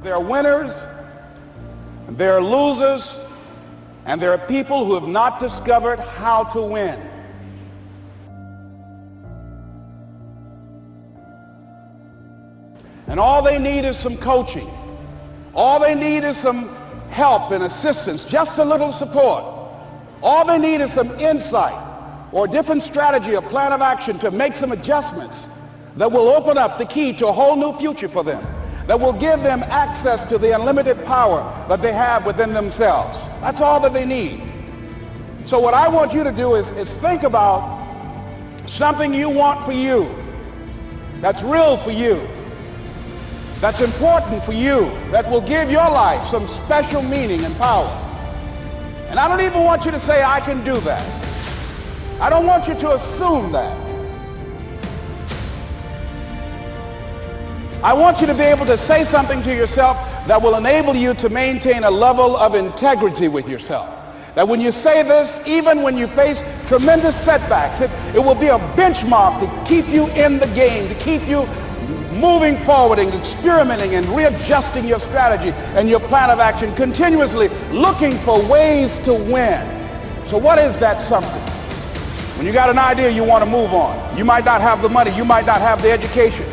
There are winners, and there are losers, and there are people who have not discovered how to win. And all they need is some coaching. All they need is some help and assistance, just a little support. All they need is some insight or a different strategy, a plan of action to make some adjustments that will open up the key to a whole new future for them, that will give them access to the unlimited power that they have within themselves. That's all that they need. So what I want you to do is think about something you want for you, that's real for you, that's important for you, that will give your life some special meaning and power. And I don't even want you to say, I can do that. I don't want you to assume that. I want you to be able to say something to yourself that will enable you to maintain a level of integrity with yourself. That when you say this, even when you face tremendous setbacks, it will be a benchmark to keep you in the game, to keep you moving forward and experimenting and readjusting your strategy and your plan of action, continuously looking for ways to win. So what is that something? When you got an idea you want to move on, you might not have the money, you might not have the education,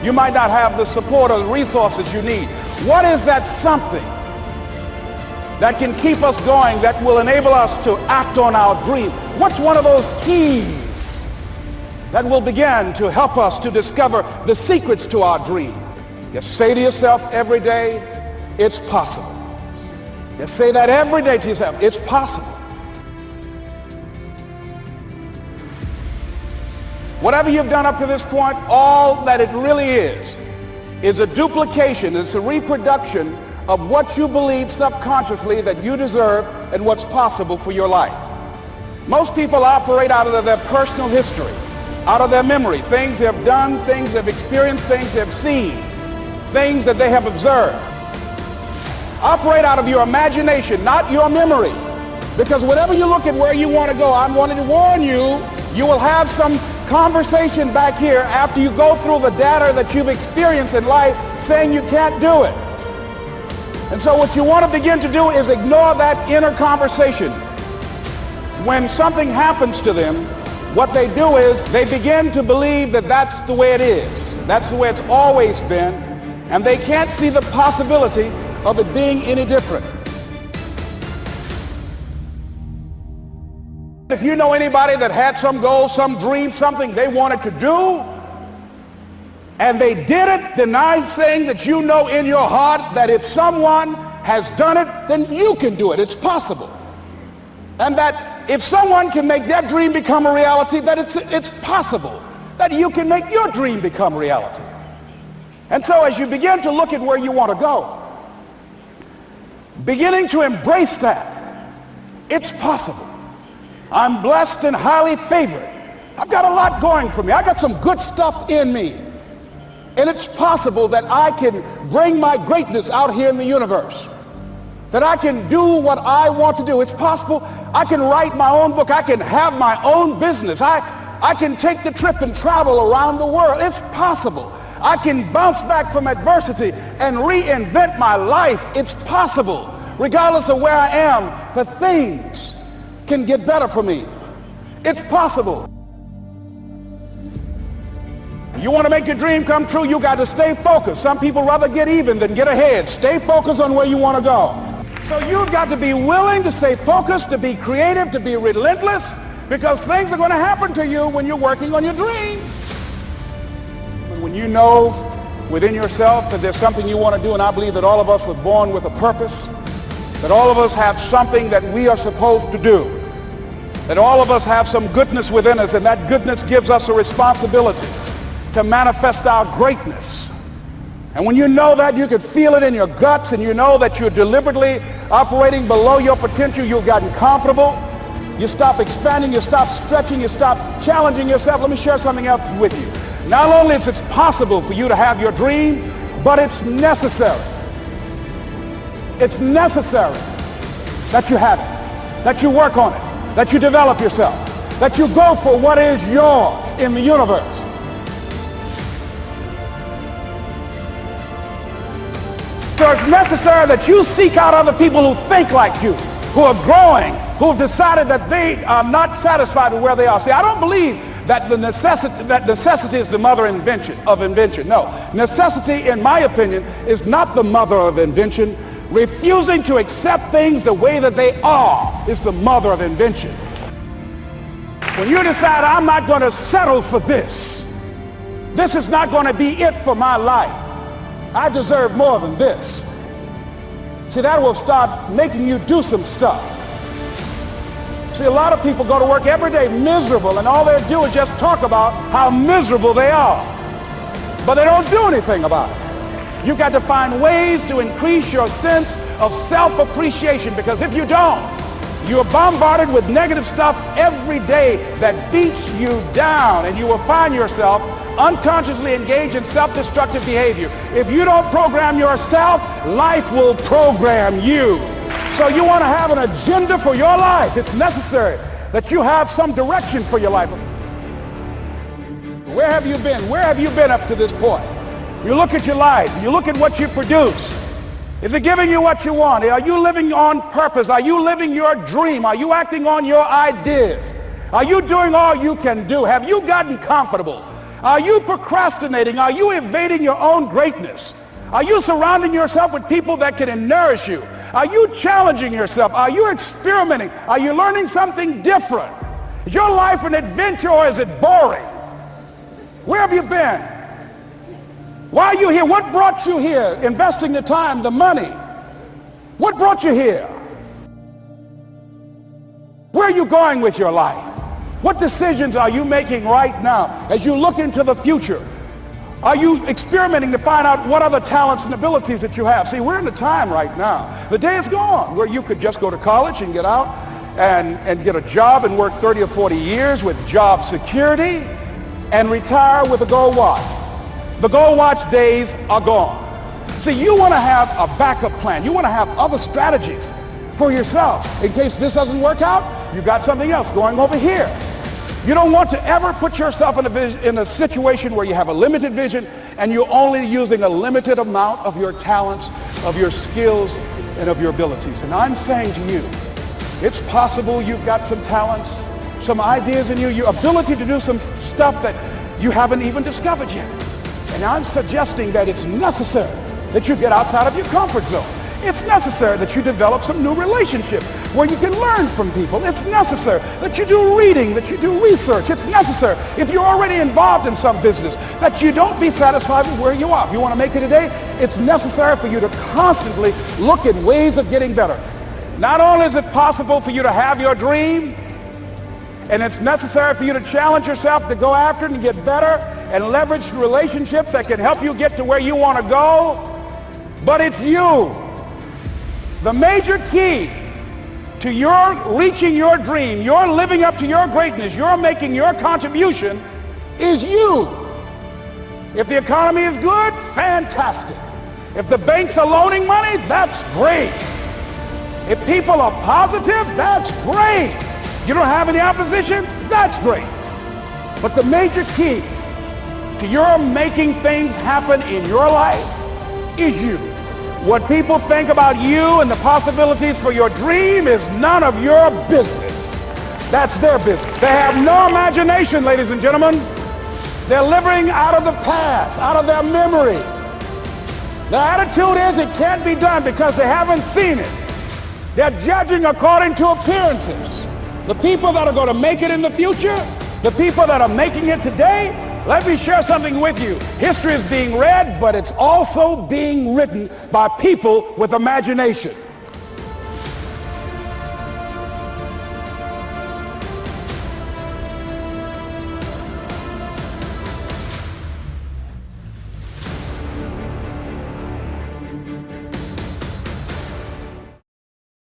you might not have the support or the resources you need. What is that something that can keep us going, that will enable us to act on our dream? What's one of those keys that will begin to help us to discover the secrets to our dream? Just say to yourself every day, it's possible. Just say that every day to yourself, it's possible. Whatever you've done up to this point, all that it really is a duplication, it's a reproduction of what you believe subconsciously that you deserve and what's possible for your life. Most people operate out of their personal history, out of their memory, things they have done, things they've experienced, things they've seen, things that they have observed. Operate out of your imagination, not your memory. Because whenever you look at where you want to go, I'm wanting to warn you, you will have some conversation back here after you go through the data that you've experienced in life saying you can't do it. And so what you want to begin to do is ignore that inner conversation. When something happens to them, what they do is they begin to believe that that's the way it is. That's the way it's always been. And they can't see the possibility of it being any different. If you know anybody that had some goal, some dream, something they wanted to do, and they did it, then I'm saying that you know in your heart that if someone has done it, then you can do it. It's possible. And that if someone can make their dream become a reality, that it's possible that you can make your dream become reality. And so as you begin to look at where you want to go, beginning to embrace that, it's possible. I'm blessed and highly favored. I've got a lot going for me. I got some good stuff in me. And it's possible that I can bring my greatness out here in the universe. That I can do what I want to do. It's possible I can write my own book. I can have my own business. I can take the trip and travel around the world. It's possible. I can bounce back from adversity and reinvent my life. It's possible. Regardless of where I am, the things can get better for me. It's possible. You want to make your dream come true, you got to stay focused. Some people rather get even than get ahead. Stay focused on where you want to go. So you've got to be willing to stay focused, to be creative, to be relentless, because things are going to happen to you when you're working on your dream. When you know within yourself that there's something you want to do, and I believe that all of us were born with a purpose, that all of us have something that we are supposed to do, that all of us have some goodness within us, and that goodness gives us a responsibility to manifest our greatness. And when you know that, you can feel it in your guts, and you know that you're deliberately operating below your potential. You've gotten comfortable. You stop expanding, you stop stretching, you stop challenging yourself. Let me share something else with you. Not only is it possible for you to have your dream, but it's necessary. It's necessary that you have it, that you work on it, that you develop yourself, that you go for what is yours in the universe. So it's necessary that you seek out other people who think like you, who are growing, who have decided that they are not satisfied with where they are. See, I don't believe that necessity is the mother of invention. No, necessity, in my opinion, is not the mother of invention. Refusing to accept things the way that they are is the mother of invention. When you decide, I'm not going to settle for this, this is not going to be it for my life, I deserve more than this. See, that will start making you do some stuff. See, a lot of people go to work every day miserable, and all they do is just talk about how miserable they are. But they don't do anything about it. You've got to find ways to increase your sense of self-appreciation, because if you don't, you're bombarded with negative stuff every day that beats you down, and you will find yourself unconsciously engaged in self-destructive behavior. If you don't program yourself, life will program you. So you want to have an agenda for your life. It's necessary that you have some direction for your life. Where have you been? Where have you been up to this point? You look at your life. You look at what you produce. Is it giving you what you want? Are you living on purpose? Are you living your dream? Are you acting on your ideas? Are you doing all you can do? Have you gotten comfortable? Are you procrastinating? Are you evading your own greatness? Are you surrounding yourself with people that can nourish you? Are you challenging yourself? Are you experimenting? Are you learning something different? Is your life an adventure, or is it boring? Where have you been? Why are you here? What brought you here? Investing the time, the money. What brought you here? Where are you going with your life? What decisions are you making right now as you look into the future? Are you experimenting to find out what other talents and abilities that you have? See, we're in a time right now. The day is gone where you could just go to college and get out and get a job and work 30 or 40 years with job security and retire with a gold watch. The gold watch days are gone. See, you want to have a backup plan. You want to have other strategies for yourself. In case this doesn't work out, you got something else going over here. You don't want to ever put yourself in a situation where you have a limited vision and you're only using a limited amount of your talents, of your skills, and of your abilities. And I'm saying to you, it's possible you've got some talents, some ideas in you, your ability to do some stuff that you haven't even discovered yet. And I'm suggesting that it's necessary that you get outside of your comfort zone. It's necessary that you develop some new relationships where you can learn from people. It's necessary that you do reading, that you do research. It's necessary, if you're already involved in some business, that you don't be satisfied with where you are. If you want to make it today, it's necessary for you to constantly look at ways of getting better. Not only is it possible for you to have your dream, and it's necessary for you to challenge yourself to go after it and get better and leverage relationships that can help you get to where you want to go, but it's you. The major key to your reaching your dream, your living up to your greatness, your making your contribution is you. If the economy is good, fantastic. If the banks are loaning money, that's great. If people are positive, that's great. You don't have any opposition, that's great. But the major key to your making things happen in your life is you. What people think about you and the possibilities for your dream is none of your business. That's their business. They have no imagination, ladies and gentlemen. They're living out of the past, out of their memory. Their attitude is it can't be done because they haven't seen it. They're judging according to appearances. The people that are going to make it in the future, the people that are making it today, let me share something with you. History is being read, but it's also being written by people with imagination.